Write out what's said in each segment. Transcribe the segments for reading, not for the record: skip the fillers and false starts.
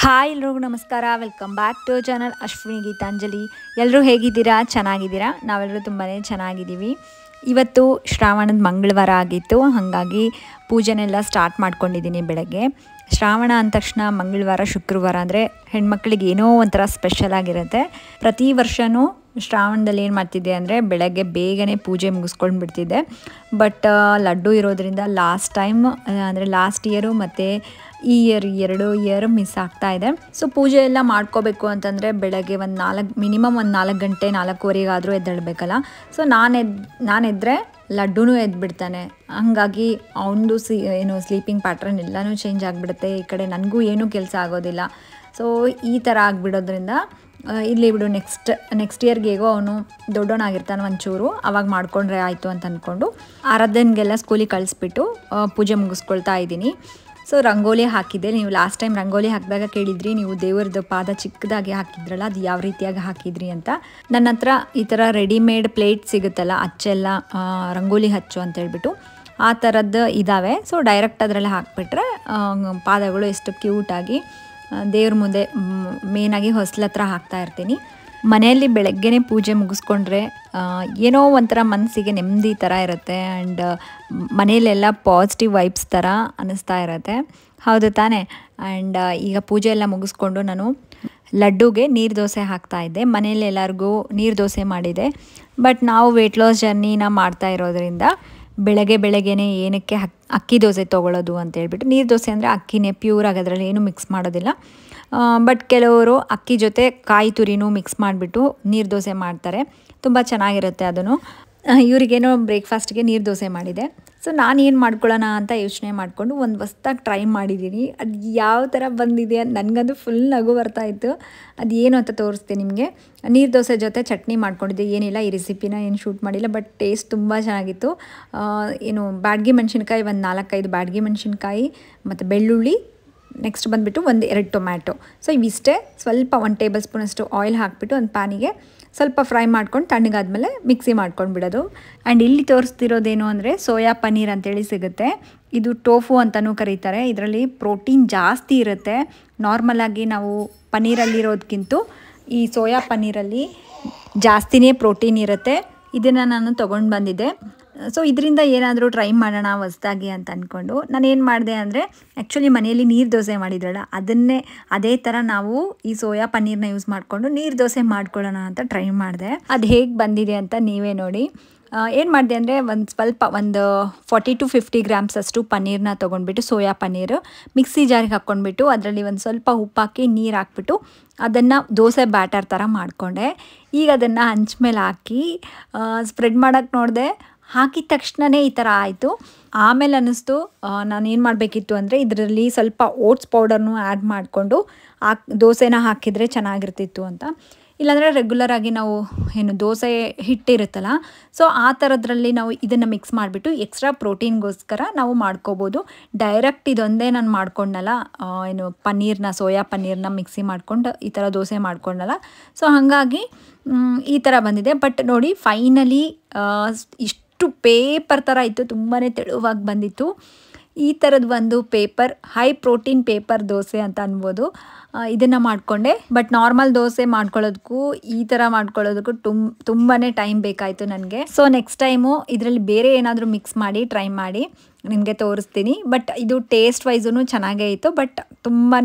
Hi ಎಲ್ರಿಗೂ ನಮಸ್ಕಾರ. Welcome back to channel Ashwini Geetanjali. ಎಲ್ಲರೂ ಹೇಗಿದ್ದೀರಾ? ಚೆನ್ನಾಗಿದ್ದೀರಾ? ನಾವೆಲ್ಲರೂ ತುಂಬಾ ಚೆನ್ನಾಗಿದ್ದೀವಿ. ಇವತ್ತು ಶ್ರಾವಣದ ಮಂಗಳವಾರ ಆಗಿತ್ತು, ಹಾಗಾಗಿ ಪೂಜೆನೆಲ್ಲ ಸ್ಟಾರ್ಟ್ ಮಾಡ್ಕೊಂಡಿದ್ದೀನಿ ಬೆಳಗ್ಗೆ. ಶ್ರಾವಣ ಅಂದ ತಕ್ಷಣ ಮಂಗಳವಾರ ಶುಕ್ರವಾರ ಅಂದರೆ ಹೆಣ್ಮಕ್ಳಿಗೆ ಏನೋ ಒಂಥರ ಸ್ಪೆಷಲ್ ಆಗಿರುತ್ತೆ. ಪ್ರತಿ ವರ್ಷವೂ ಶ್ರಾವಣದಲ್ಲಿ ಏನು ಮಾಡ್ತಿದ್ದೆ ಅಂದರೆ ಬೆಳಗ್ಗೆ ಬೇಗನೆ ಪೂಜೆ ಮುಗಿಸ್ಕೊಂಡು ಬಿಡ್ತಿದ್ದೆ. ಬಟ್ ಲಡ್ಡು ಇರೋದ್ರಿಂದ ಲಾಸ್ಟ್ ಟೈಮ್ ಅಂದರೆ ಲಾಸ್ಟ್ ಇಯರು ಮತ್ತು ಈ ಎರಡು ಇಯರ್ ಮಿಸ್ ಆಗ್ತಾ ಇದೆ. ಸೊ ಪೂಜೆ ಎಲ್ಲ ಮಾಡ್ಕೋಬೇಕು ಅಂತಂದರೆ ಬೆಳಗ್ಗೆ ಮಿನಿಮಮ್ ಒಂದು 4 ಗಂಟೆ 4:15 ಎದ್ದೇಳಬೇಕಲ್ಲ. ಸೊ ನಾನೆದ್ದರೆ ಲಡ್ಡುನೂ ಎದ್ಬಿಡ್ತಾನೆ. ಹಾಗಾಗಿ ಅವನದು ಸ್ಲೀಪಿಂಗ್ ಪ್ಯಾಟ್ರನ್ ಎಲ್ಲನೂ ಚೇಂಜ್ ಆಗಿಬಿಡುತ್ತೆ. ಈ ಕಡೆ ನನಗೂ ಏನೂ ಕೆಲಸ ಆಗೋದಿಲ್ಲ. ಸೊ ಈ ಥರ ಆಗಿಬಿಡೋದ್ರಿಂದ ಇಲ್ಲಿ ಬಿಡು, ನೆಕ್ಸ್ಟ್ ಇಯರ್ಗೆ ಹೇಗೋ ಅವನು ದೊಡ್ಡವನಾಗಿರ್ತಾನೆ ಒಂಚೂರು, ಅವಾಗ ಮಾಡಿಕೊಂಡ್ರೆ ಆಯಿತು ಅಂತ ಅಂದ್ಕೊಂಡು ಆರಾಧನೆಗೆಲ್ಲ ಸ್ಕೂಲಿಗೆ ಕಳಿಸ್ಬಿಟ್ಟು ಪೂಜೆ ಮುಗಿಸ್ಕೊಳ್ತಾ ಇದ್ದೀನಿ. ಸೊ ರಂಗೋಲಿ ಹಾಕಿದ್ದೆ. ನೀವು ಲಾಸ್ಟ್ ಟೈಮ್ ರಂಗೋಲಿ ಹಾಕಿದಾಗ ಕೇಳಿದ್ರಿ, ನೀವು ದೇವ್ರದ್ದು ಪಾದ ಚಿಕ್ಕದಾಗಿ ಹಾಕಿದ್ರಲ್ಲ, ಅದು ಯಾವ ರೀತಿಯಾಗಿ ಹಾಕಿದ್ರಿ ಅಂತ. ನನ್ನ ಹತ್ರ ಈ ಥರ ರೆಡಿಮೇಡ್ ಪ್ಲೇಟ್ ಸಿಗುತ್ತಲ್ಲ, ಅಚ್ಚೆಲ್ಲ ರಂಗೋಲಿ ಹಚ್ಚು ಅಂತೇಳ್ಬಿಟ್ಟು ಆ ಥರದ್ದು ಇದ್ದಾವೆ. ಸೊ ಡೈರೆಕ್ಟ್ ಅದರಲ್ಲಿ ಹಾಕಿಬಿಟ್ರೆ ಪಾದಗಳು ಎಷ್ಟು ಕ್ಯೂಟಾಗಿ ದೇವ್ರ ಮುಂದೆ ಮೇನಾಗಿ ಹೊಸ್ಲ ಹತ್ರ ಹಾಕ್ತಾ ಇರ್ತೀನಿ. ಮನೆಯಲ್ಲಿ ಬೆಳಗ್ಗೆನೇ ಪೂಜೆ ಮುಗಿಸ್ಕೊಂಡ್ರೆ ಏನೋ ಒಂಥರ ಮನಸ್ಸಿಗೆ ನೆಮ್ಮದಿ ಥರ ಇರುತ್ತೆ. ಆ್ಯಂಡ್ ಮನೆಯಲ್ಲೆಲ್ಲ ಪಾಸಿಟಿವ್ ವೈಬ್ಸ್ ಥರ ಅನ್ನಿಸ್ತಾ ಇರುತ್ತೆ. ಹೌದು ತಾನೇ? ಆ್ಯಂಡ್ ಈಗ ಪೂಜೆ ಎಲ್ಲ ಮುಗಿಸ್ಕೊಂಡು ನಾನು ಲಡ್ಡುಗೆ ನೀರು ದೋಸೆ ಹಾಕ್ತಾಯಿದ್ದೆ. ಮನೇಲಿ ಎಲ್ಲರಿಗೂ ನೀರು ದೋಸೆ ಮಾಡಿದೆ. ಬಟ್ ನಾವು ವೆಯ್ಟ್ ಲಾಸ್ ಜರ್ನಿನ ಮಾಡ್ತಾ ಇರೋದ್ರಿಂದ ಬೆಳಗ್ಗೆನೇ ಏನಕ್ಕೆ ಅಕ್ಕಿ ದೋಸೆ ತೊಗೊಳ್ಳೋದು ಅಂತೇಳ್ಬಿಟ್ಟು, ನೀರು ದೋಸೆ ಅಂದರೆ ಅಕ್ಕಿನೇ ಪ್ಯೂರಾಗಿ, ಅದರಲ್ಲಿ ಏನೂ ಮಿಕ್ಸ್ ಮಾಡೋದಿಲ್ಲ. ಬಟ್ ಕೆಲವರು ಅಕ್ಕಿ ಜೊತೆ ಕಾಯಿ ತುರಿನೂ ಮಿಕ್ಸ್ ಮಾಡಿಬಿಟ್ಟು ನೀರು ದೋಸೆ ಮಾಡ್ತಾರೆ. ತುಂಬ ಚೆನ್ನಾಗಿರುತ್ತೆ ಅದನ್ನು. ಇವರಿಗೇನೋ ಬ್ರೇಕ್ಫಾಸ್ಟ್ಗೆ ನೀರು ದೋಸೆ ಮಾಡಿದೆ. ಸೊ ನಾನು ಏನು ಮಾಡ್ಕೊಳ್ಳೋಣ ಅಂತ ಯೋಚನೆ ಮಾಡಿಕೊಂಡು ಒಂದು ಹೊಸ್ದಾಗಿ ಟ್ರೈ ಮಾಡಿದ್ದೀನಿ. ಅದು ಯಾವ ಥರ ಬಂದಿದೆ ಅಂತ ನನಗಂತೂ ಫುಲ್ ನಗು ಬರ್ತಾಯಿತ್ತು. ಅದು ಏನು ಅಂತ ತೋರಿಸ್ತೀನಿ ನಿಮಗೆ. ನೀರು ದೋಸೆ ಜೊತೆ ಚಟ್ನಿ ಮಾಡ್ಕೊಂಡಿದ್ದೆ. ಏನಿಲ್ಲ, ಈ ರೆಸಿಪಿನ ಏನು ಶೂಟ್ ಮಾಡಿಲ್ಲ, ಬಟ್ ಟೇಸ್ಟ್ ತುಂಬ ಚೆನ್ನಾಗಿತ್ತು. ಬ್ಯಾಡಗಿ ಮೆಣಸಿನ್ಕಾಯಿ, ಒಂದು 4-5 ಬ್ಯಾಡಗಿ ಮೆಣಸಿನ್ಕಾಯಿ ಮತ್ತು ಬೆಳ್ಳುಳ್ಳಿ, ನೆಕ್ಸ್ಟ್ ಬಂದುಬಿಟ್ಟು 1-2 ಟೊಮ್ಯಾಟೊ. ಸೊ ಇವಿಷ್ಟೇ. ಸ್ವಲ್ಪ 1 ಟೇಬಲ್ ಸ್ಪೂನಷ್ಟು ಆಯಿಲ್ ಹಾಕಿಬಿಟ್ಟು ಒಂದು ಪ್ಯಾನಿಗೆ ಸ್ವಲ್ಪ ಫ್ರೈ ಮಾಡ್ಕೊಂಡು ತಣ್ಣಗಾದ್ಮೇಲೆ ಮಿಕ್ಸಿ ಮಾಡ್ಕೊಂಡು ಬಿಡೋದು. ಆ್ಯಂಡ್ ಇಲ್ಲಿ ತೋರಿಸ್ತಿರೋದೇನು ಅಂದರೆ ಸೋಯಾ ಪನ್ನೀರ್ ಅಂತೇಳಿ ಸಿಗುತ್ತೆ. ಇದು ಟೋಫು ಅಂತಲೂ ಕರೀತಾರೆ. ಇದರಲ್ಲಿ ಪ್ರೋಟೀನ್ ಜಾಸ್ತಿ ಇರುತ್ತೆ. ನಾರ್ಮಲಾಗಿ ನಾವು ಪನ್ನೀರಲ್ಲಿರೋದಕ್ಕಿಂತ ಈ ಸೋಯಾ ಪನ್ನೀರಲ್ಲಿ ಜಾಸ್ತಿನೇ ಪ್ರೋಟೀನ್ ಇರುತ್ತೆ. ಇದನ್ನು ನಾನು ತೊಗೊಂಡು ಬಂದಿದ್ದೆ. ಸೊ ಇದರಿಂದ ಏನಾದರೂ ಟ್ರೈ ಮಾಡೋಣ ಹೊಸ್ದಾಗಿ ಅಂತ ಅಂದ್ಕೊಂಡು ನಾನೇನು ಮಾಡಿದೆ ಅಂದರೆ, ಆ್ಯಕ್ಚುಲಿ ಮನೆಯಲ್ಲಿ ನೀರು ದೋಸೆ ಮಾಡಿದ್ರಲ್ಲ, ಅದೇ ಥರ ನಾವು ಈ ಸೋಯಾ ಪನ್ನೀರನ್ನ ಯೂಸ್ ಮಾಡಿಕೊಂಡು ನೀರು ದೋಸೆ ಮಾಡ್ಕೊಳ್ಳೋಣ ಅಂತ ಟ್ರೈ ಮಾಡಿದೆ. ಅದು ಹೇಗೆ ಬಂದಿದೆ ಅಂತ ನೀವೇ ನೋಡಿ. ಏನು ಮಾಡಿದೆ ಅಂದರೆ, ಒಂದು 40-50 ಗ್ರಾಮ್ಸ್ ಅಷ್ಟು ಪನ್ನೀರನ್ನ ತೊಗೊಂಡ್ಬಿಟ್ಟು, ಸೋಯಾ ಪನ್ನೀರು ಮಿಕ್ಸಿ ಜಾರಿಗೆ ಹಾಕ್ಕೊಂಡ್ಬಿಟ್ಟು ಅದರಲ್ಲಿ ಒಂದು ಸ್ವಲ್ಪ ಉಪ್ಪಾಕಿ ನೀರು ಹಾಕ್ಬಿಟ್ಟು ಅದನ್ನು ದೋಸೆ ಬ್ಯಾಟರ್ ಥರ ಮಾಡಿಕೊಂಡೆ. ಈಗ ಅದನ್ನು ಹಂಚ ಮೇಲೆ ಹಾಕಿ ಸ್ಪ್ರೆಡ್ ಮಾಡೋಕ್ಕೆ ನೋಡಿದೆ. ಹಾಕಿದ ತಕ್ಷಣವೇ ಈ ಥರ ಆಯಿತು. ಆಮೇಲೆ ಅನ್ನಿಸ್ತು ನಾನೇನು ಮಾಡಬೇಕಿತ್ತು ಅಂದರೆ ಇದರಲ್ಲಿ ಸ್ವಲ್ಪ ಓಟ್ಸ್ ಪೌಡರ್ನೂ ಆ್ಯಡ್ ಮಾಡಿಕೊಂಡು ದೋಸೆನ ಹಾಕಿದರೆ ಚೆನ್ನಾಗಿರ್ತಿತ್ತು ಅಂತ. ಇಲ್ಲಾಂದರೆ ರೆಗ್ಯುಲರಾಗಿ ನಾವು ದೋಸೆ ಹಿಟ್ಟಿರುತ್ತಲ್ಲ, ಸೊ ಆ ಥರದ್ರಲ್ಲಿ ನಾವು ಇದನ್ನು ಮಿಕ್ಸ್ ಮಾಡಿಬಿಟ್ಟು ಎಕ್ಸ್ಟ್ರಾ ಪ್ರೋಟೀನ್ಗೋಸ್ಕರ ನಾವು ಮಾಡ್ಕೋಬೋದು. ಡೈರೆಕ್ಟ್ ಇದೊಂದೇ ನಾನು ಮಾಡ್ಕೊಂಡಲ್ಲ, ಸೋಯಾ ಪನ್ನೀರನ್ನ ಮಿಕ್ಸಿ ಮಾಡ್ಕೊಂಡು ಈ ಥರ ದೋಸೆ ಮಾಡ್ಕೊಂಡಲ್ಲ. ಸೊ ಹಾಗಾಗಿ ಈ ಥರ ಬಂದಿದೆ. ಬಟ್ ನೋಡಿ, ಫೈನಲಿ ಇಷ್ಟು ಪೇಪರ್ ಥರ ಇತ್ತು, ತುಂಬಾ ತೆಳುವಾಗಿ ಬಂದಿತ್ತು. ಈ ಥರದ್ದು ಒಂದು ಹೈ ಪ್ರೋಟೀನ್ ಪೇಪರ್ ದೋಸೆ ಅಂತ ಅನ್ಬೋದು. ಇದನ್ನು ಮಾಡಿಕೊಂಡೆ. ಬಟ್ ನಾರ್ಮಲ್ ದೋಸೆ ಮಾಡ್ಕೊಳ್ಳೋದಕ್ಕೂ ಈ ಥರ ಮಾಡ್ಕೊಳ್ಳೋದಕ್ಕೂ ತುಂಬಾ ಟೈಮ್ ಬೇಕಾಯಿತು ನನಗೆ. ಸೊ ನೆಕ್ಸ್ಟ್ ಟೈಮು ಇದರಲ್ಲಿ ಬೇರೆ ಏನಾದರೂ ಮಿಕ್ಸ್ ಮಾಡಿ ಟ್ರೈ ಮಾಡಿ ನಿಮಗೆ ತೋರಿಸ್ತೀನಿ. ಬಟ್ ಇದು ಟೇಸ್ಟ್ ವೈಸೂ ಚೆನ್ನಾಗೇ ಇತ್ತು. ಬಟ್ ತುಂಬಾ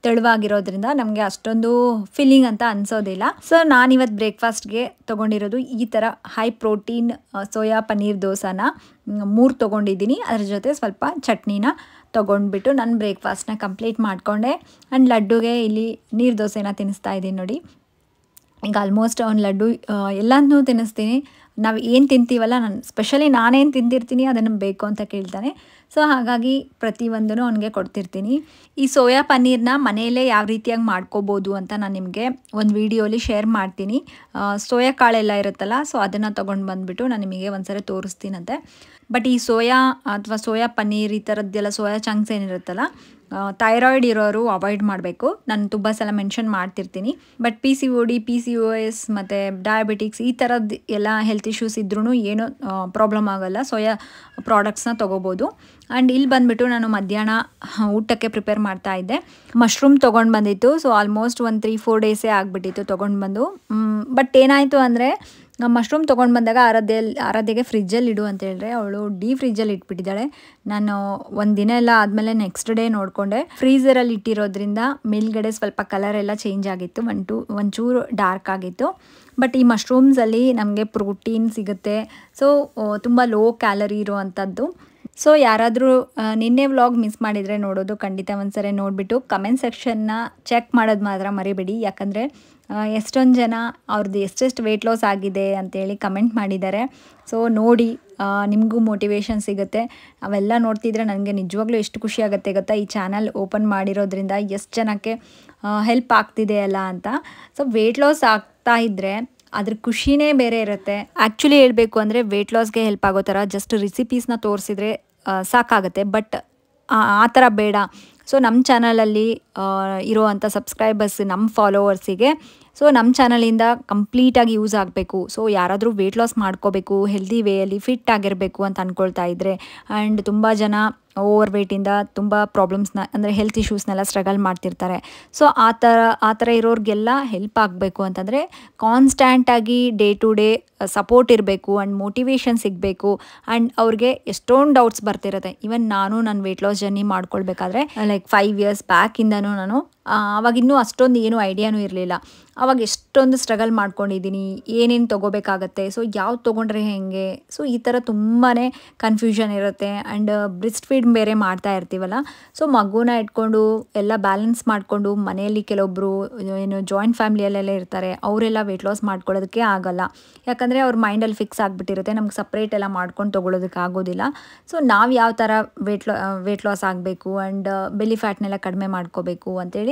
ತೆಳುವಾಗಿರೋದ್ರಿಂದ ನಮಗೆ ಅಷ್ಟೊಂದು ಫೀಲಿಂಗ್ ಅಂತ ಅನಿಸೋದಿಲ್ಲ. ಸೊ ನಾನಿವತ್ತು ಬ್ರೇಕ್ಫಾಸ್ಟ್ಗೆ ತೊಗೊಂಡಿರೋದು ಈ ಥರ ಹೈ ಪ್ರೋಟೀನ್ ಸೋಯಾ ಪನ್ನೀರ್ ದೋಸೆನ 3 ತೊಗೊಂಡಿದ್ದೀನಿ. ಅದ್ರ ಜೊತೆ ಸ್ವಲ್ಪ ಚಟ್ನಿನ ತೊಗೊಂಡ್ಬಿಟ್ಟು ನನ್ನ ಬ್ರೇಕ್ಫಾಸ್ಟ್ನ ಕಂಪ್ಲೀಟ್ ಮಾಡಿಕೊಂಡೆ. ಆ್ಯಂಡ್ ಲಡ್ಡುಗೆ ಇಲ್ಲಿ ನೀರು ದೋಸೆನ ತಿನ್ನಿಸ್ತಾ ಇದ್ದೀನಿ ನೋಡಿ. ಈಗ ಆಲ್ಮೋಸ್ಟ್ ಅವ್ನು ಲಡ್ಡು ಎಲ್ಲನೂ ತಿನ್ನಿಸ್ತೀನಿ. ನಾವು ಏನು ತಿಂತೀವಲ್ಲ, ಸ್ಪೆಷಲಿ ನಾನೇನು ತಿಂದಿರ್ತೀನಿ ಅದನ್ನು ಬೇಕು ಅಂತ ಕೇಳ್ತಾನೆ. ಸೊ ಹಾಗಾಗಿ ಪ್ರತಿಯೊಂದೂ ಅವನಿಗೆ ಕೊಡ್ತಿರ್ತೀನಿ. ಈ ಸೋಯಾ ಪನ್ನೀರನ್ನ ಮನೆಯಲ್ಲೇ ಯಾವ ರೀತಿಯಾಗಿ ಮಾಡ್ಕೋಬೋದು ಅಂತ ನಾನು ನಿಮಗೆ ಒಂದು ವೀಡಿಯೋಲಿ ಶೇರ್ ಮಾಡ್ತೀನಿ. ಸೋಯಾ ಕಾಳೆಲ್ಲ ಇರುತ್ತಲ್ಲ, ಸೊ ಅದನ್ನು ತೊಗೊಂಡು ಬಂದುಬಿಟ್ಟು ನಾನು ನಿಮಗೆ ಒಂದ್ಸರಿ ತೋರಿಸ್ತೀನಂತೆ. ಬಟ್ ಈ ಸೋಯಾ ಪನ್ನೀರ್ ಈ ಥರದ್ದೆಲ್ಲ ಸೋಯಾ ಚಂಕ್ಸ್ ಏನಿರುತ್ತಲ್ಲ, ಥೈರಾಯ್ಡ್ ಇರೋರು ಅವಾಯ್ಡ್ ಮಾಡಬೇಕು. ನಾನು ತುಂಬ ಸಲ ಮೆನ್ಷನ್ ಮಾಡ್ತಿರ್ತೀನಿ. ಬಟ್ PCOD, PCOS ಮತ್ತು ಡಯಾಬಿಟಿಕ್ಸ್ ಈ ಥರದ್ದು ಎಲ್ಲ ಹೆಲ್ತ್ ಇಶ್ಯೂಸ್ ಇದ್ರೂ ಏನೂ ಪ್ರಾಬ್ಲಮ್ ಆಗೋಲ್ಲ. ಸೋಯಾ ಪ್ರಾಡಕ್ಟ್ಸ್ನ ತೊಗೋಬೋದು. ಆ್ಯಂಡ್ ಇಲ್ಲಿ ಬಂದುಬಿಟ್ಟು ನಾನು ಮಧ್ಯಾಹ್ನ ಊಟಕ್ಕೆ ಪ್ರಿಪೇರ್ ಮಾಡ್ತಾ ಇದ್ದೆ. ಮಶ್ರೂಮ್ ತೊಗೊಂಡು ಬಂದಿತ್ತು. ಸೊ ಆಲ್ಮೋಸ್ಟ್ ಒಂದು 3-4 ಡೇಸೇ ಆಗಿಬಿಟ್ಟಿತ್ತು ತೊಗೊಂಡು ಬಂದು. ಬಟ್ ಏನಾಯಿತು ಅಂದರೆ ಮಶ್ರೂಮ್ ತೊಗೊಂಡು ಬಂದಾಗ ಆರಾಧ್ಯಗೆ ಫ್ರಿಜ್ಜಲ್ಲಿ ಇಡು ಅಂತ ಹೇಳಿದ್ರೆ ಅವಳು ಫ್ರಿಜ್ಜಲ್ಲಿ ಇಟ್ಬಿಟ್ಟಿದ್ದಾಳೆ. ನಾನು ಒಂದು ದಿನ ಎಲ್ಲ ಆದಮೇಲೆ ನೆಕ್ಸ್ಟ್ ಡೇ ನೋಡಿಕೊಂಡೆ. ಫ್ರೀಝರಲ್ಲಿ ಇಟ್ಟಿರೋದ್ರಿಂದ ಮೇಲ್ಗಡೆ ಸ್ವಲ್ಪ ಕಲರ್ ಎಲ್ಲ ಚೇಂಜ್ ಆಗಿತ್ತು, ಒಂಚೂರು ಡಾರ್ಕ್ ಆಗಿತ್ತು. ಬಟ್ ಈ ಮಶ್ರೂಮ್ಸಲ್ಲಿ ನಮಗೆ ಪ್ರೋಟೀನ್ ಸಿಗುತ್ತೆ. ಸೊ ತುಂಬ ಲೋ ಕ್ಯಾಲರಿ ಇರುವಂಥದ್ದು. ಸೊ ಯಾರಾದರೂ ನಿನ್ನೆ ವ್ಲಾಗ್ ಮಿಸ್ ಮಾಡಿದರೆ ನೋಡೋದು ಖಂಡಿತ ಒಂದ್ಸರಿ ನೋಡಿಬಿಟ್ಟು ಕಮೆಂಟ್ ಸೆಕ್ಷನ್ನ ಚೆಕ್ ಮಾಡೋದು ಮಾತ್ರ ಮರಿಬೇಡಿ. ಯಾಕಂದರೆ ಎಷ್ಟೊಂದು ಜನ ಅವ್ರದ್ದು ಎಷ್ಟೆಷ್ಟು ವೆಯ್ಟ್ ಲಾಸ್ ಆಗಿದೆ ಅಂತೇಳಿ ಕಮೆಂಟ್ ಮಾಡಿದ್ದಾರೆ. ಸೊ ನೋಡಿ, ನಿಮಗೂ ಮೋಟಿವೇಶನ್ ಸಿಗುತ್ತೆ. ಅವೆಲ್ಲ ನೋಡ್ತಿದ್ರೆ ನನಗೆ ನಿಜವಾಗ್ಲೂ ಎಷ್ಟು ಖುಷಿ ಆಗುತ್ತೆ ಗೊತ್ತಾ, ಈ ಚಾನಲ್ ಓಪನ್ ಮಾಡಿರೋದ್ರಿಂದ ಎಷ್ಟು ಜನಕ್ಕೆ ಹೆಲ್ಪ್ ಆಗ್ತಿದೆ ಅಲ್ಲ ಅಂತ. ಸೊ ವೆಯ್ಟ್ ಲಾಸ್ ಆಗ್ತಾ ಇದ್ದರೆ ಅದ್ರ ಖುಷಿನೇ ಬೇರೆ ಇರುತ್ತೆ. ಆ್ಯಕ್ಚುಲಿ ಹೇಳಬೇಕು ಅಂದರೆ ವೆಯ್ಟ್ ಲಾಸ್ಗೆ ಹೆಲ್ಪ್ ಆಗೋ ಥರ ಜಸ್ಟ್ ರೆಸಿಪೀಸ್ನ ತೋರಿಸಿದ್ರೆ ಸಾಕಾಗುತ್ತೆ. ಬಟ್ ಆ ಥರ ಬೇಡ. ಸೊ ನಮ್ಮ ಚಾನಲಲ್ಲಿ ಇರೋವಂಥ ಸಬ್ಸ್ಕ್ರೈಬರ್ಸ್, ನಮ್ಮ ಫಾಲೋವರ್ಸಿಗೆ ಸೊ ನಮ್ಮ ಚಾನಲಿಂದ ಕಂಪ್ಲೀಟಾಗಿ ಯೂಸ್ ಆಗಬೇಕು. ಸೊ ಯಾರಾದರೂ ವೆಯ್ಟ್ ಲಾಸ್ ಮಾಡ್ಕೋಬೇಕು, ಹೆಲ್ದಿ ವೇಯಲ್ಲಿ ಫಿಟ್ ಆಗಿರಬೇಕು ಅಂತ ಅಂದ್ಕೊಳ್ತಾ ಇದ್ದರೆ, ಆ್ಯಂಡ್ ತುಂಬ ಜನ ಓವರ್ ವೆಯ್ಟಿಂದ ತುಂಬ ಪ್ರಾಬ್ಲಮ್ಸ್ನ ಅಂದರೆ ಹೆಲ್ತ್ ಇಶ್ಯೂಸ್ನೆಲ್ಲ ಸ್ಟ್ರಗಲ್ ಮಾಡ್ತಿರ್ತಾರೆ. ಸೊ ಆ ಥರ ಇರೋರಿಗೆಲ್ಲ ಹೆಲ್ಪ್ ಆಗಬೇಕು ಅಂತಂದರೆ ಕಾನ್ಸ್ಟ್ಯಾಂಟಾಗಿ ಡೇ ಟು ಡೇ ಸಪೋರ್ಟ್ ಇರಬೇಕು ಆ್ಯಂಡ್ ಮೋಟಿವೇಶನ್ ಸಿಗಬೇಕು. ಆ್ಯಂಡ್ ಅವ್ರಿಗೆ ಎಷ್ಟೊಂದು ಡೌಟ್ಸ್ ಬರ್ತಿರುತ್ತೆ. ಈವನ್ ನಾನು ನನ್ನ ವೆಯ್ಟ್ ಲಾಸ್ ಜರ್ನಿ ಮಾಡ್ಕೊಳ್ಬೇಕಾದ್ರೆ ಲೈಕ್ 5 ಇಯರ್ಸ್ ಬ್ಯಾಕಿಂದನೂ ನಾನು ಆವಾಗಿನ್ನೂ ಅಷ್ಟೊಂದು ಏನೂ ಐಡಿಯಾನೂ ಇರಲಿಲ್ಲ. ಆವಾಗ ಎಷ್ಟೊಂದು ಸ್ಟ್ರಗಲ್ ಮಾಡ್ಕೊಂಡಿದ್ದೀನಿ, ಏನೇನು ತೊಗೋಬೇಕಾಗತ್ತೆ, ಸೊ ಯಾವ್ದು ತೊಗೊಂಡ್ರೆ ಹೇಗೆ, ಸೊ ಈ ಥರ ತುಂಬಾ ಕನ್ಫ್ಯೂಷನ್ ಇರುತ್ತೆ. ಆ್ಯಂಡ್ ಬ್ರೆಸ್ಟ್ ಫೀಡ್ ಬೇರೆ ಮಾಡ್ತಾ ಇರ್ತೀವಲ್ಲ, ಸೊ ಮಗುನ ಇಟ್ಕೊಂಡು ಎಲ್ಲ ಬ್ಯಾಲೆನ್ಸ್ ಮಾಡಿಕೊಂಡು ಮನೆಯಲ್ಲಿ ಕೆಲವೊಬ್ಬರು ಏನು ಜಾಯಿಂಟ್ ಫ್ಯಾಮಿಲಿಯಲ್ಲೆಲ್ಲ ಇರ್ತಾರೆ, ಅವರೆಲ್ಲ ವೆಯ್ಟ್ ಲಾಸ್ ಮಾಡ್ಕೊಳ್ಳೋದಕ್ಕೆ ಆಗಲ್ಲ. ಯಾಕಂದರೆ ಅವ್ರ ಮೈಂಡಲ್ಲಿ ಫಿಕ್ಸ್ ಆಗಿಬಿಟ್ಟಿರುತ್ತೆ, ನಮ್ಗೆ ಸಪ್ರೇಟ್ ಎಲ್ಲ ಮಾಡ್ಕೊಂಡು ತೊಗೊಳೋದಕ್ಕೆ ಆಗೋದಿಲ್ಲ. ಸೊ ನಾವು ಯಾವ ಥರ ವೆಯ್ಟ್ ಲಾಸ್ ಆಗಬೇಕು ಆ್ಯಂಡ್ ಬೆಲಿ ಫ್ಯಾಟ್ನೆಲ್ಲ ಕಡಿಮೆ ಮಾಡ್ಕೋಬೇಕು ಅಂತೇಳಿ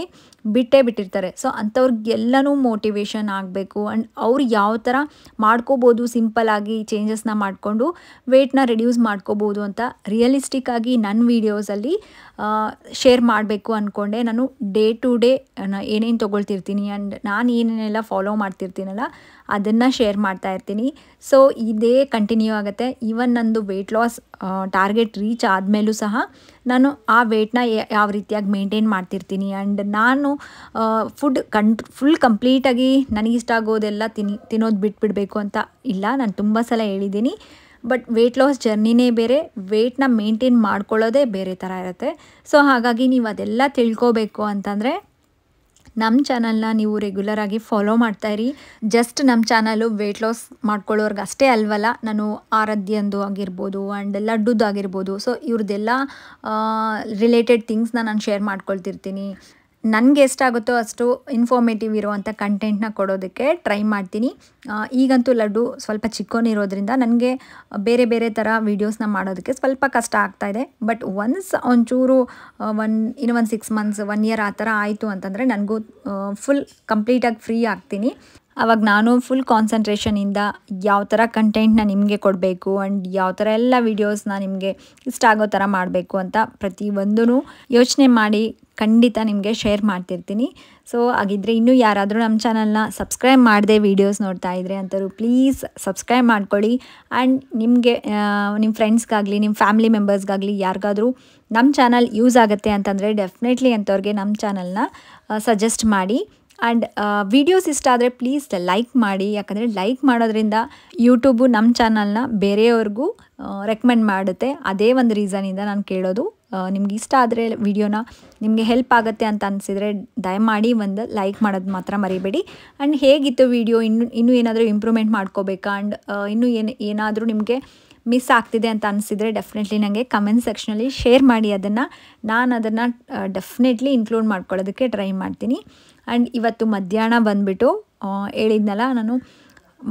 ಬಿಟ್ಟಿರ್ತಾರೆ. ಸೊ ಅಂಥವ್ರಿಗೆಲ್ಲನೂ ಮೋಟಿವೇಶನ್ ಆಗಬೇಕು ಆ್ಯಂಡ್ ಅವ್ರು ಯಾವ ಥರ ಮಾಡ್ಕೋಬೋದು, ಸಿಂಪಲ್ಲಾಗಿ ಚೇಂಜಸ್ನ ಮಾಡಿಕೊಂಡು ವೆಯ್ಟ್ನ ರಿಡ್ಯೂಸ್ ಮಾಡ್ಕೋಬೋದು ಅಂತ ರಿಯಲಿಸ್ಟಿಕ್ಕಾಗಿ ನನ್ನ ವೀಡಿಯೋಸಲ್ಲಿ ಶೇರ್ ಮಾಡಬೇಕು ಅಂದ್ಕೊಂಡೆ. ನಾನು ಡೇ ಟು ಡೇ ಏನೇನು ತೊಗೊಳ್ತಿರ್ತೀನಿ ಆ್ಯಂಡ್ ನಾನು ಏನೇನೆಲ್ಲ ಫಾಲೋ ಮಾಡ್ತಿರ್ತೀನಲ್ಲ ಅದನ್ನು ಶೇರ್ ಮಾಡ್ತಾ ಇರ್ತೀನಿ. ಸೊ ಇದೇ ಕಂಟಿನ್ಯೂ ಆಗುತ್ತೆ. ಈವನ್ ನಂದು ವೆಯ್ಟ್ ಲಾಸ್ ಟಾರ್ಗೆಟ್ ರೀಚ್ ಆದಮೇಲೂ ಸಹ ನಾನು ಆ ವೆಯ್ಟ್ನ ಯಾವ ರೀತಿಯಾಗಿ ಮೇಂಟೈನ್ ಮಾಡ್ತಿರ್ತೀನಿ. ಆ್ಯಂಡ್ ನಾನು ಫುಲ್ ಕಂಪ್ಲೀಟಾಗಿ ನನಗಿಷ್ಟ ಆಗೋದೆಲ್ಲ ತಿನ್ನೋದು ಬಿಟ್ಬಿಡಬೇಕು ಅಂತ ಇಲ್ಲ. ನಾನು ತುಂಬ ಸಲ ಹೇಳಿದ್ದೀನಿ. ಬಟ್ ವೆಯ್ಟ್ ಲಾಸ್ ಜರ್ನಿನೇ ಬೇರೆ, ವೆಯ್ಟ್ನ ಮೇಂಟೈನ್ ಮಾಡ್ಕೊಳ್ಳೋದೇ ಬೇರೆ ಥರ ಇರುತ್ತೆ. ಸೊ ಹಾಗಾಗಿ ನೀವು ಅದೆಲ್ಲ ತಿಳ್ಕೋಬೇಕು ಅಂತಂದರೆ ನಮ್ಮ ಚಾನಲ್ನ ನೀವು ರೆಗ್ಯುಲರಾಗಿ ಫಾಲೋ ಮಾಡ್ತಾಯಿರಿ. ಜಸ್ಟ್ ನಮ್ಮ ಚಾನಲು ವೆಯ್ಟ್ ಲಾಸ್ ಮಾಡ್ಕೊಳ್ಳೋರ್ಗೆ ಅಷ್ಟೇ ಅಲ್ವಲ್ಲ, ನಾನು ಆರಾಧ್ಯಂದು ಆಗಿರ್ಬೋದು ಆ್ಯಂಡ್ ಲಡ್ಡುದು ಆಗಿರ್ಬೋದು, ಸೊ ಇವ್ರದ್ದೆಲ್ಲ ರಿಲೇಟೆಡ್ ಥಿಂಗ್ಸ್ನ ನಾನು ಶೇರ್ ಮಾಡ್ಕೊಳ್ತಿರ್ತೀನಿ. ನನಗೆ ಎಷ್ಟಾಗುತ್ತೋ ಅಷ್ಟು ಇನ್ಫಾರ್ಮೇಟಿವ್ ಇರುವಂಥ ಕಂಟೆಂಟ್ನ ಕೊಡೋದಕ್ಕೆ ಟ್ರೈ ಮಾಡ್ತೀನಿ. ಈಗಂತೂ ಲಡ್ಡು ಸ್ವಲ್ಪ ಚಿಕ್ಕವನಿರೋದ್ರಿಂದ ನನಗೆ ಬೇರೆ ಬೇರೆ ಥರ ವೀಡಿಯೋಸ್ನ ಮಾಡೋದಕ್ಕೆ ಸ್ವಲ್ಪ ಕಷ್ಟ ಆಗ್ತಾಯಿದೆ. ಬಟ್ ಒಂಚೂರು ಇನ್ನು ಒಂದು 6 ಮಂತ್ಸ್ 1 ಇಯರ್ ಆ ಥರ ಆಯಿತು ಅಂತಂದರೆ ನನಗೂ ಫುಲ್ ಕಂಪ್ಲೀಟಾಗಿ ಫ್ರೀ ಆಗ್ತೀನಿ. ಆವಾಗ ನಾನು ಫುಲ್ ಕಾನ್ಸಂಟ್ರೇಷನಿಂದ ಯಾವ ಥರ ಕಂಟೆಂಟ್ನ ನಿಮಗೆ ಕೊಡಬೇಕು ಆ್ಯಂಡ್ ಯಾವ ಥರ ಎಲ್ಲ ವೀಡಿಯೋಸ್ನ ನಿಮಗೆ ಇಷ್ಟ ಆಗೋ ಥರ ಮಾಡಬೇಕು ಅಂತ ಪ್ರತಿಯೊಂದೂ ಯೋಚನೆ ಮಾಡಿ ಖಂಡಿತ ನಿಮಗೆ ಶೇರ್ ಮಾಡ್ತಿರ್ತೀನಿ. ಸೊ ಹಾಗಿದ್ರೆ ಇನ್ನೂ ಯಾರಾದರೂ ನಮ್ಮ ಚಾನಲ್ನ ಸಬ್ಸ್ಕ್ರೈಬ್ ಮಾಡದೆ ವೀಡಿಯೋಸ್ ನೋಡ್ತಾ ಇದ್ದರೆ ಅಂಥವ್ರು ಪ್ಲೀಸ್ ಸಬ್ಸ್ಕ್ರೈಬ್ ಮಾಡ್ಕೊಳ್ಳಿ. ಆ್ಯಂಡ್ ನಿಮಗೆ ನಿಮ್ಮ ಫ್ರೆಂಡ್ಸ್ಗಾಗಲಿ ನಿಮ್ಮ ಫ್ಯಾಮಿಲಿ ಮೆಂಬರ್ಸ್ಗಾಗಲಿ ಯಾರಿಗಾದರೂ ನಮ್ಮ ಚಾನಲ್ ಯೂಸ್ ಆಗುತ್ತೆ ಅಂತಂದರೆ ಡೆಫಿನೆಟ್ಲಿ ಅಂಥವ್ರಿಗೆ ನಮ್ಮ ಚಾನಲ್ನ ಸಜೆಸ್ಟ್ ಮಾಡಿ. ಆ್ಯಂಡ್ ವೀಡಿಯೋಸ್ ಇಷ್ಟ ಆದರೆ ಪ್ಲೀಸ್ ಲೈಕ್ ಮಾಡಿ. ಯಾಕಂದರೆ ಲೈಕ್ ಮಾಡೋದ್ರಿಂದ ಯೂಟ್ಯೂಬು ನಮ್ಮ ಚಾನಲ್ನ ಬೇರೆಯವ್ರಿಗೂ ರೆಕಮೆಂಡ್ ಮಾಡುತ್ತೆ. ಅದೇ ಒಂದು ರೀಸನಿಂದ ನಾನು ಕೇಳೋದು. ನಿಮ್ಗೆ ಇಷ್ಟ ಆದರೆ ವಿಡಿಯೋನ ನಿಮಗೆ ಹೆಲ್ಪ್ ಆಗುತ್ತೆ ಅಂತ ಅನಿಸಿದರೆ ದಯಮಾಡಿ ಒಂದು ಲೈಕ್ ಮಾಡೋದು ಮಾತ್ರ ಮರಿಬೇಡಿ. ಆ್ಯಂಡ್ ಹೇಗಿತ್ತು ವಿಡಿಯೋ, ಇನ್ನೂ ಏನಾದರೂ ಇಂಪ್ರೂವ್ಮೆಂಟ್ ಮಾಡ್ಕೋಬೇಕಾ ಆ್ಯಂಡ್ ಇನ್ನೂ ಏನಾದರೂ ನಿಮಗೆ ಮಿಸ್ ಆಗ್ತಿದೆ ಅಂತ ಅನಿಸಿದರೆ ಡೆಫಿನೆಟ್ಲಿ ನನಗೆ ಕಮೆಂಟ್ ಸೆಕ್ಷನಲ್ಲಿ ಶೇರ್ ಮಾಡಿ. ನಾನು ಅದನ್ನು ಡೆಫಿನೆಟ್ಲಿ ಇನ್ಕ್ಲೂಡ್ ಮಾಡ್ಕೊಳ್ಳೋದಕ್ಕೆ ಟ್ರೈ ಮಾಡ್ತೀನಿ. ಆ್ಯಂಡ್ ಇವತ್ತು ಮಧ್ಯಾಹ್ನ ಬಂದುಬಿಟ್ಟು ಹೇಳಿದ್ನಲ್ಲ ನಾನು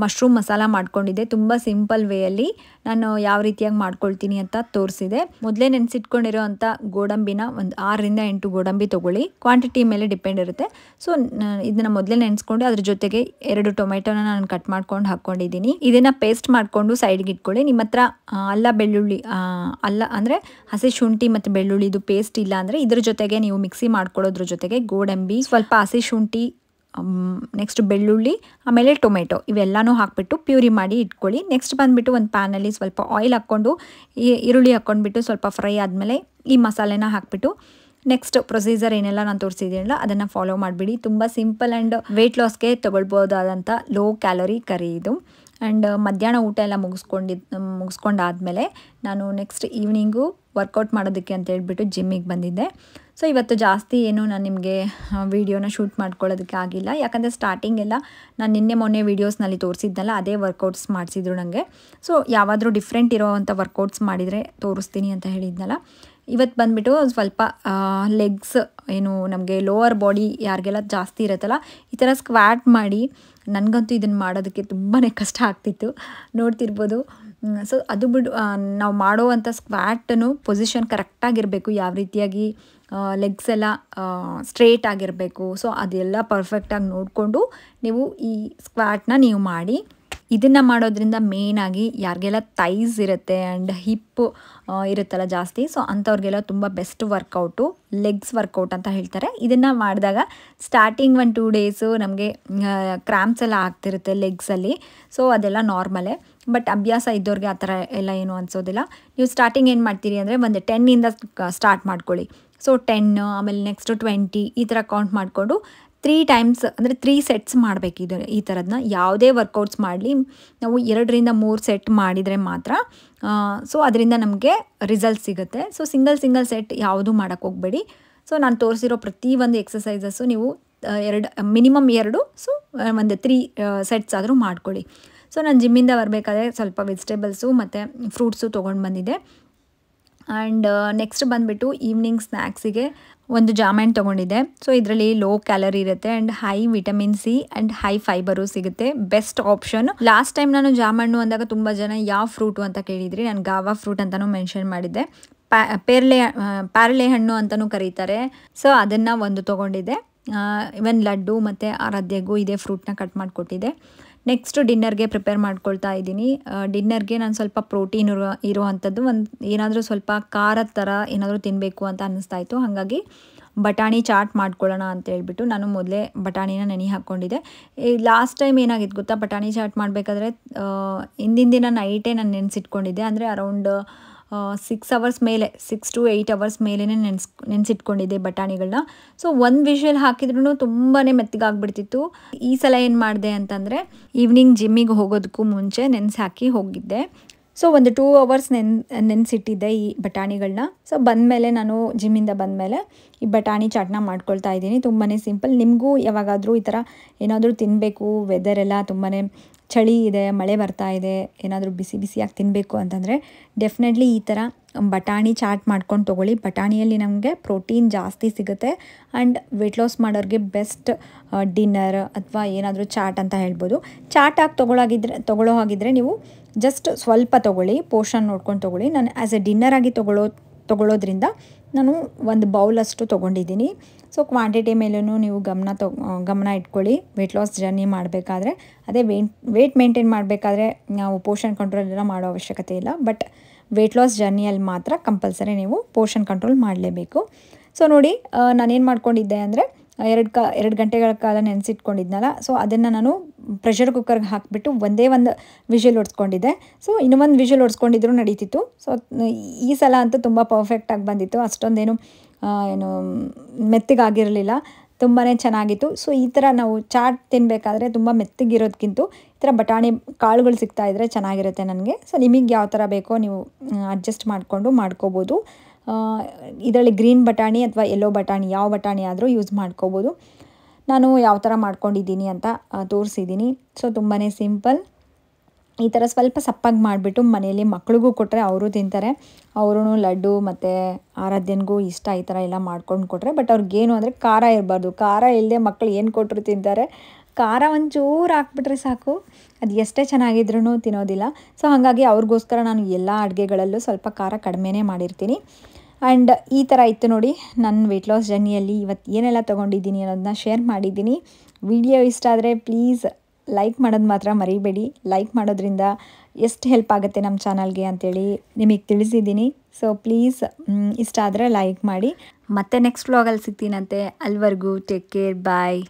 ಮಶ್ರೂಮ್ ಮಸಾಲ ಮಾಡ್ಕೊಂಡಿದ್ದೆ. ತುಂಬ ಸಿಂಪಲ್ ವೇಯಲ್ಲಿ ನಾನು ಯಾವ ರೀತಿಯಾಗಿ ಮಾಡ್ಕೊಳ್ತೀನಿ ಅಂತ ತೋರಿಸಿದೆ. ಮೊದಲೇ ನೆನೆಸಿಟ್ಕೊಂಡಿರೋ ಅಂಥ ಗೋಡಂಬಿನ ಒಂದು 6ರಿಂದ 8 ಗೋಡಂಬಿ ತೊಗೊಳ್ಳಿ. ಕ್ವಾಂಟಿಟಿ ಮೇಲೆ ಡಿಪೆಂಡ್ ಇರುತ್ತೆ. ಸೊ ಇದನ್ನು ಮೊದಲೇ ನೆನೆಸ್ಕೊಂಡು ಅದ್ರ ಜೊತೆಗೆ 2 ಟೊಮೆಟೊನ ನಾನು ಕಟ್ ಮಾಡ್ಕೊಂಡು ಹಾಕ್ಕೊಂಡಿದ್ದೀನಿ. ಇದನ್ನು ಪೇಸ್ಟ್ ಮಾಡಿಕೊಂಡು ಸೈಡ್ಗೆ ಇಟ್ಕೊಳ್ಳಿ. ನಿಮ್ಮ ಹತ್ರ ಅಲ್ಲ ಬೆಳ್ಳುಳ್ಳಿ ಅಲ್ಲ ಅಂದರೆ ಹಸಿ ಶುಂಠಿ ಮತ್ತು ಬೆಳ್ಳುಳ್ಳಿದು ಪೇಸ್ಟ್ ಇಲ್ಲ ಅಂದರೆ ಇದ್ರ ಜೊತೆಗೆ ನೀವು ಮಿಕ್ಸಿ ಮಾಡ್ಕೊಳ್ಳೋದ್ರ ಜೊತೆಗೆ ಗೋಡಂಬಿ, ಸ್ವಲ್ಪ ಹಸಿ ಶುಂಠಿ, ನೆಕ್ಸ್ಟ್ ಬೆಳ್ಳುಳ್ಳಿ, ಆಮೇಲೆ ಟೊಮೆಟೊ ಇವೆಲ್ಲನೂ ಹಾಕ್ಬಿಟ್ಟು ಪ್ಯೂರಿ ಮಾಡಿ ಇಟ್ಕೊಳ್ಳಿ. ನೆಕ್ಸ್ಟ್ ಬಂದುಬಿಟ್ಟು ಒಂದು ಪ್ಯಾನಲ್ಲಿ ಸ್ವಲ್ಪ ಆಯಿಲ್ ಹಾಕ್ಕೊಂಡು ಈರುಳ್ಳಿ ಹಾಕ್ಕೊಂಡ್ಬಿಟ್ಟು ಸ್ವಲ್ಪ ಫ್ರೈ ಆದಮೇಲೆ ಈ ಮಸಾಲೆನ ಹಾಕ್ಬಿಟ್ಟು ನೆಕ್ಸ್ಟ್ ಪ್ರೊಸೀಜರ್ ಏನೆಲ್ಲ ನಾನು ತೋರಿಸಿದ್ದೀನಲ್ಲ ಅದನ್ನು ಫಾಲೋ ಮಾಡಿಬಿಡಿ. ತುಂಬ ಸಿಂಪಲ್ ಆ್ಯಂಡ್ ವೆಯ್ಟ್ ಲಾಸ್ಗೆ ತೊಗೊಳ್ಬೋದಾದಂಥ ಲೋ ಕ್ಯಾಲರಿ ಕರಿ ಇದು. ಆ್ಯಂಡ್ ಮಧ್ಯಾಹ್ನ ಊಟ ಎಲ್ಲ ಮುಗಿಸ್ಕೊಂಡಾದಮೇಲೆ ನಾನು ನೆಕ್ಸ್ಟ್ ಈವ್ನಿಂಗು ವರ್ಕೌಟ್ ಮಾಡೋದಕ್ಕೆ ಅಂತ ಹೇಳ್ಬಿಟ್ಟು ಜಿಮ್ಮಿಗೆ ಬಂದಿದ್ದೆ. ಸೊ ಇವತ್ತು ಜಾಸ್ತಿ ಏನು ನಾನು ನಿಮಗೆ ವೀಡಿಯೋನ ಶೂಟ್ ಮಾಡ್ಕೊಳ್ಳೋದಕ್ಕೆ ಆಗಿಲ್ಲ, ಯಾಕಂದರೆ ಸ್ಟಾರ್ಟಿಂಗೆಲ್ಲ ನಾನು ನಿನ್ನೆ ಮೊನ್ನೆ ವೀಡಿಯೋಸ್ನಲ್ಲಿ ತೋರಿಸಿದ್ನಲ್ಲ ಅದೇ ವರ್ಕೌಟ್ಸ್ ಮಾಡಿಸಿದ್ರು ನನಗೆ. ಸೊ ಯಾವಾದರೂ ಡಿಫ್ರೆಂಟ್ ಇರೋವಂಥ ವರ್ಕೌಟ್ಸ್ ಮಾಡಿದರೆ ತೋರಿಸ್ತೀನಿ ಅಂತ ಹೇಳಿದ್ನಲ್ಲ. ಇವತ್ತು ಬಂದುಬಿಟ್ಟು ಸ್ವಲ್ಪ ಲೆಗ್ಸ್ ಏನು ನಮಗೆ ಲೋವರ್ ಬಾಡಿ ಯಾರಿಗೆಲ್ಲ ಜಾಸ್ತಿ ಇರುತ್ತಲ್ಲ ಈ ಥರ ಸ್ಕ್ವಾಟ್ ಮಾಡಿ, ನನಗಂತೂ ಇದನ್ನು ಮಾಡೋದಕ್ಕೆ ತುಂಬಾ ಕಷ್ಟ ಆಗ್ತಿತ್ತು, ನೋಡ್ತಿರ್ಬೋದು. ಸೊ ಅದು ಬಿಡು ನಾವು ಮಾಡೋವಂಥ ಸ್ಕ್ವಾಟನು ಪೊಸಿಷನ್ ಕರೆಕ್ಟಾಗಿರಬೇಕು, ಯಾವ ರೀತಿಯಾಗಿ ಲೆಗ್ಸ್ ಎಲ್ಲ ಸ್ಟ್ರೇಟ್ ಆಗಿರಬೇಕು. ಸೊ ಅದೆಲ್ಲ ಪರ್ಫೆಕ್ಟಾಗಿ ನೋಡಿಕೊಂಡು ನೀವು ಈ ಸ್ಕ್ವಾಟ್ನ ನೀವು ಮಾಡಿ. ಇದನ್ನು ಮಾಡೋದ್ರಿಂದ ಮೇಯ್ನಾಗಿ ಯಾರಿಗೆಲ್ಲ ಥೈಸ್ ಇರುತ್ತೆ ಆ್ಯಂಡ್ ಹಿಪ್ ಇರುತ್ತಲ್ಲ ಜಾಸ್ತಿ, ಸೊ ಅಂಥವ್ರಿಗೆಲ್ಲ ತುಂಬ ಬೆಸ್ಟ್ ವರ್ಕೌಟು ಲೆಗ್ಸ್ ವರ್ಕೌಟ್ ಅಂತ ಹೇಳ್ತಾರೆ. ಇದನ್ನು ಮಾಡಿದಾಗ ಸ್ಟಾರ್ಟಿಂಗ್ 1-2 ಡೇಸು ನಮಗೆ ಕ್ರ್ಯಾಂಪ್ಸ್ ಎಲ್ಲ ಆಗ್ತಿರುತ್ತೆ ಲೆಗ್ಸಲ್ಲಿ. ಸೊ ಅದೆಲ್ಲ ನಾರ್ಮಲೇ, ಬಟ್ ಅಭ್ಯಾಸ ಇದ್ದವ್ರಿಗೆ ಆ ಥರ ಎಲ್ಲ ಏನು ಅನಿಸೋದಿಲ್ಲ. ನೀವು ಸ್ಟಾರ್ಟಿಂಗ್ ಏನು ಮಾಡ್ತೀರಿ ಅಂದರೆ ಒಂದು 10ಇಂದ ಸ್ಟಾರ್ಟ್ ಮಾಡ್ಕೊಳ್ಳಿ. ಸೊ 10, ಆಮೇಲೆ ನೆಕ್ಸ್ಟು 20 ಈ ಥರ ಕೌಂಟ್ ಮಾಡಿಕೊಂಡು 3 ಟೈಮ್ಸ್ ಅಂದರೆ 3 ಸೆಟ್ಸ್ ಮಾಡಬೇಕಿದೆ. ಈ ಥರದನ್ನ ಯಾವುದೇ ವರ್ಕೌಟ್ಸ್ ಮಾಡಲಿ ನಾವು 2ರಿಂದ 3 ಸೆಟ್ ಮಾಡಿದರೆ ಮಾತ್ರ ಸೊ ಅದರಿಂದ ನಮಗೆ ರಿಸಲ್ಟ್ ಸಿಗುತ್ತೆ. ಸೊ ಸಿಂಗಲ್ ಸೆಟ್ ಯಾವುದೂ ಮಾಡೋಕ್ಕೆ ಹೋಗಬೇಡಿ. ಸೊ ನಾನು ತೋರಿಸಿರೋ ಪ್ರತಿಯೊಂದು ಎಕ್ಸಸೈಸಸ್ಸು ನೀವು ಮಿನಿಮಮ್ 2, ಸೊ ಒಂದು 3 ಸೆಟ್ಸ್ ಆದರೂ ಮಾಡ್ಕೊಳ್ಳಿ. ಸೊ ನಾನು ಜಿಮ್ಮಿಂದ ಬರಬೇಕಾದ್ರೆ ಸ್ವಲ್ಪ ವೆಜಿಟೇಬಲ್ಸು ಮತ್ತು ಫ್ರೂಟ್ಸು ತೊಗೊಂಡು ಬಂದಿದ್ದೆ. ಆ್ಯಂಡ್ ನೆಕ್ಸ್ಟ್ ಬಂದುಬಿಟ್ಟು ಈವ್ನಿಂಗ್ ಸ್ನ್ಯಾಕ್ಸಿಗೆ ಒಂದು ಜಾಮೂನ್ ತೊಗೊಂಡಿದ್ದೆ. ಸೊ ಇದರಲ್ಲಿ ಲೋ ಕ್ಯಾಲರಿ ಇರುತ್ತೆ and high vitamin C and high fibre ಸಿಗುತ್ತೆ. Best option. ಲಾಸ್ಟ್ ಟೈಮ್ ನಾನು ಜಾಮೂನು ಅಂದಾಗ ತುಂಬ ಜನ ಯಾವ ಫ್ರೂಟು ಅಂತ ಕೇಳಿದ್ರಿ. ನಾನು ಗಾವಾ ಫ್ರೂಟ್ ಅಂತಲೂ ಮೆನ್ಷನ್ ಮಾಡಿದ್ದೆ. ಪ್ಯಾರಲೆ ಹಣ್ಣು ಅಂತಲೂ ಕರೀತಾರೆ. ಸೊ ಅದನ್ನು ಒಂದು ತೊಗೊಂಡಿದ್ದೆ. ಇವನ್ ಲಡ್ಡು ಮತ್ತು ಆರಾಧ್ಯಗೂ ಇದೇ ಫ್ರೂಟ್ನ ಕಟ್ ಮಾಡಿಕೊಟ್ಟಿದ್ದೆ. ನೆಕ್ಸ್ಟು ಡಿನ್ನರ್ಗೆ ಪ್ರಿಪೇರ್ ಮಾಡ್ಕೊಳ್ತಾ ಇದ್ದೀನಿ. ಡಿನ್ನರ್ಗೆ ನಾನು ಸ್ವಲ್ಪ ಪ್ರೋಟೀನ್ ಇರುವಂಥದ್ದು ಏನಾದರೂ ಸ್ವಲ್ಪ ಖಾರದ ಥರ ಏನಾದರೂ ತಿನ್ನಬೇಕು ಅಂತ ಅನ್ನಿಸ್ತಾಯಿತ್ತು. ಹಾಗಾಗಿ ಬಟಾಣಿ ಚಾಟ್ ಮಾಡ್ಕೊಳ್ಳೋಣ ಅಂತ ಹೇಳ್ಬಿಟ್ಟು ನಾನು ಮೊದಲೇ ಬಟಾಣಿನ ನೆನೆ ಹಾಕ್ಕೊಂಡಿದ್ದೆ. ಲಾಸ್ಟ್ ಟೈಮ್ ಏನಾಗಿತ್ತು ಗೊತ್ತಾ, ಬಟಾಣಿ ಚಾಟ್ ಮಾಡಬೇಕಾದ್ರೆ ಹಿಂದಿನ ದಿನ ನೈಟೇ ನಾನು ನೆನೆಸಿಟ್ಕೊಂಡಿದ್ದೆ. ಅಂದರೆ ಅರೌಂಡ್ 6 ಅವರ್ಸ್ ಮೇಲೆ 6 to 8 ಅವರ್ಸ್ ಮೇಲೇ ನೆನೆಸಿಟ್ಕೊಂಡಿದ್ದೆ ಬಟಾಣಿಗಳನ್ನ. ಸೊ ಒಂದು ವಿಷಲ್ ಹಾಕಿದ್ರೂ ತುಂಬಾ ಮೆತ್ತಗಾಗ್ಬಿಡ್ತಿತ್ತು. ಈ ಸಲ ಏನು ಮಾಡಿದೆ ಅಂತಂದರೆ ಈವ್ನಿಂಗ್ ಜಿಮ್ಮಿಗೆ ಹೋಗೋದಕ್ಕೂ ಮುಂಚೆ ನೆನೆಸಿ ಹಾಕಿ ಹೋಗಿದ್ದೆ. ಸೊ ಒಂದು 2 ಅವರ್ಸ್ ನೆನೆಸಿಟ್ಟಿದ್ದೆ ಈ ಬಟಾಣಿಗಳನ್ನ. ಸೊ ಬಂದಮೇಲೆ ನಾನು ಜಿಮ್ಮಿಂದ ಬಂದಮೇಲೆ ಈ ಬಟಾಣಿ ಚಾಟ್ನ ಮಾಡ್ಕೊಳ್ತಾ ಇದ್ದೀನಿ. ತುಂಬಾ ಸಿಂಪಲ್. ನಿಮಗೂ ಯಾವಾಗಾದರೂ ಈ ಥರ ಏನಾದರೂ ತಿನ್ನಬೇಕು, ವೆದರೆಲ್ಲ ತುಂಬಾ ಚಳಿ ಇದೆ, ಮಳೆ ಬರ್ತಾ ಇದೆ, ಏನಾದರೂ ಬಿಸಿಯಾಗಿ ತಿನ್ನಬೇಕು ಅಂತಂದರೆ ಡೆಫಿನೆಟ್ಲಿ ಈ ಥರ ಬಟಾಣಿ ಚಾಟ್ ಮಾಡ್ಕೊಂಡು ತೊಗೊಳ್ಳಿ. ಬಟಾಣಿಯಲ್ಲಿ ನಮಗೆ ಪ್ರೋಟೀನ್ ಜಾಸ್ತಿ ಸಿಗುತ್ತೆ ಆ್ಯಂಡ್ ವೆಯ್ಟ್ ಲಾಸ್ ಮಾಡೋರಿಗೆ ಬೆಸ್ಟ್ ಡಿನ್ನರ್ ಅಥವಾ ಏನಾದರೂ ಚಾಟ್ ಅಂತ ಹೇಳ್ಬೋದು. ಚಾಟ್ ಆಗಿ ತೊಗೊಳ್ಳೋ ಹಾಗಿದ್ರೆ ನೀವು ಜಸ್ಟ್ ಸ್ವಲ್ಪ ತೊಗೊಳ್ಳಿ, ಪೋರ್ಷನ್ ನೋಡ್ಕೊಂಡು ತೊಗೊಳ್ಳಿ. ನಾನು ಆ್ಯಸ್ ಎ ಡಿನ್ನರ್ ಆಗಿ ತೊಗೊಳ್ಳೋದ್ರಿಂದ ನಾನು ಒಂದು ಬೌಲಷ್ಟು ತೊಗೊಂಡಿದ್ದೀನಿ. ಸೊ ಕ್ವಾಂಟಿಟಿ ಮೇಲೂ ನೀವು ಗಮನ ಇಟ್ಕೊಳ್ಳಿ. ವೆಯ್ಟ್ ಲಾಸ್ ಜರ್ನಿ ಮಾಡಬೇಕಾದ್ರೆ ಅದೇ ವೆಯ್ಟ್ ಮೇಂಟೈನ್ ಮಾಡಬೇಕಾದ್ರೆ ನಾವು ಪೋರ್ಷನ್ ಕಂಟ್ರೋಲ್ ಎಲ್ಲ ಮಾಡೋ ಅವಶ್ಯಕತೆ ಇಲ್ಲ. ಬಟ್ ವೆಯ್ಟ್ ಲಾಸ್ ಜರ್ನಿಯಲ್ಲಿ ಮಾತ್ರ ಕಂಪಲ್ಸರಿ ನೀವು ಪೋರ್ಷನ್ ಕಂಟ್ರೋಲ್ ಮಾಡಲೇಬೇಕು. ಸೊ ನೋಡಿ, ನಾನೇನು ಮಾಡ್ಕೊಂಡಿದ್ದೆ ಅಂದರೆ 2 ಗಂಟೆಗಳ ಕಾಲ ನೆನೆಸಿಟ್ಕೊಂಡಿದ್ನಲ್ಲ, ಸೊ ಅದನ್ನು ನಾನು ಪ್ರೆಷರ್ ಕುಕ್ಕರ್ಗೆ ಹಾಕಿಬಿಟ್ಟು ಒಂದೇ ಒಂದು ವಿಷಲ್ ಹೊಡ್ಸ್ಕೊಂಡಿದ್ದೆ. ಸೊ ಇನ್ನೊಂದು ವಿಷಲ್ ಹೊಡ್ಸ್ಕೊಂಡಿದ್ರು ನಡೀತಿತ್ತು. ಸೊ ಈ ಸಲ ಅಂತೂ ತುಂಬ ಪರ್ಫೆಕ್ಟಾಗಿ ಬಂದಿತ್ತು. ಅಷ್ಟೊಂದೇನು ಮೆತ್ತಗಾಗಿರಲಿಲ್ಲ, ತುಂಬಾ ಚೆನ್ನಾಗಿತ್ತು. ಸೊ ಈ ಥರ ನಾವು ಚಾಟ್ ತಿನ್ನಬೇಕಾದ್ರೆ ತುಂಬ ಮೆತ್ತಗಿರೋದಕ್ಕಿಂತ ಈ ಥರ ಬಟಾಣಿ ಕಾಳುಗಳು ಸಿಗ್ತಾಯಿದ್ರೆ ಚೆನ್ನಾಗಿರುತ್ತೆ ನನಗೆ. ಸೊ ನಿಮಗೆ ಯಾವ ಥರ ಬೇಕೋ ನೀವು ಅಡ್ಜಸ್ಟ್ ಮಾಡಿಕೊಂಡು ಮಾಡ್ಕೋಬೋದು. ಇದರಲ್ಲಿ ಗ್ರೀನ್ ಬಟಾಣಿ ಅಥವಾ ಯೆಲ್ಲೋ ಬಟಾಣಿ ಯಾವ ಬಟಾಣಿ ಆದರೂ ಯೂಸ್ ಮಾಡ್ಕೋಬೋದು. ನಾನು ಯಾವ ಥರ ಮಾಡ್ಕೊಂಡಿದ್ದೀನಿ ಅಂತ ತೋರಿಸಿದ್ದೀನಿ. ಸೊ ತುಂಬಾ ಸಿಂಪಲ್. ಈ ಥರ ಸ್ವಲ್ಪ ಸಪ್ಪಾಗಿ ಮಾಡಿಬಿಟ್ಟು ಮನೆಯಲ್ಲಿ ಮಕ್ಳಿಗೂ ಕೊಟ್ಟರೆ ಅವರು ತಿಂತಾರೆ. ಅವರು ಲಡ್ಡು ಮತ್ತು ಆರಾಧ್ಯನಿಗೂ ಇಷ್ಟ ಈ ಥರ ಎಲ್ಲ ಮಾಡ್ಕೊಂಡು ಕೊಟ್ಟರೆ. ಬಟ್ ಅವ್ರಿಗೇನು ಅಂದರೆ ಖಾರ ಇರಬಾರ್ದು. ಖಾರ ಇಲ್ಲದೆ ಮಕ್ಕಳು ಏನು ಕೊಟ್ಟರು ತಿಂತಾರೆ. ಖಾರ ಒಂಚೂರು ಹಾಕ್ಬಿಟ್ರೆ ಸಾಕು, ಅದು ಎಷ್ಟೇ ಚೆನ್ನಾಗಿದ್ರೂ ತಿನ್ನೋದಿಲ್ಲ. ಸೊ ಹಾಗಾಗಿ ಅವ್ರಿಗೋಸ್ಕರ ನಾನು ಎಲ್ಲ ಅಡುಗೆಗಳಲ್ಲೂ ಸ್ವಲ್ಪ ಖಾರ ಕಡಿಮೆನೇ ಮಾಡಿರ್ತೀನಿ. ಆ್ಯಂಡ್ ಈ ಥರ ಇತ್ತು ನೋಡಿ ನನ್ನ ವೆಯ್ಟ್ ಲಾಸ್ ಜರ್ನಿಯಲ್ಲಿ ಇವತ್ತು ಏನೆಲ್ಲ ತೊಗೊಂಡಿದ್ದೀನಿ ಅನ್ನೋದನ್ನ ಶೇರ್ ಮಾಡಿದ್ದೀನಿ. ವಿಡಿಯೋ ಇಷ್ಟ ಆದರೆ ಪ್ಲೀಸ್ ಲೈಕ್ ಮಾಡೋದು ಮಾತ್ರ ಮರಿಬೇಡಿ. ಲೈಕ್ ಮಾಡೋದ್ರಿಂದ ಎಷ್ಟು ಹೆಲ್ಪ್ ಆಗುತ್ತೆ ನಮ್ಮ ಚಾನಲ್ಗೆ ಅಂತೇಳಿ ನಿಮಗೆ ತಿಳಿಸಿದ್ದೀನಿ. ಸೊ ಪ್ಲೀಸ್ ಇಷ್ಟ ಆದರೆ ಲೈಕ್ ಮಾಡಿ. ಮತ್ತೆ ನೆಕ್ಸ್ಟ್ ವ್ಲಾಗಲ್ಲಿ ಸಿಗ್ತೀನಂತೆ. ಅಲ್ಲಿವರೆಗೂ ಟೇಕ್ ಕೇರ್, ಬಾಯ್.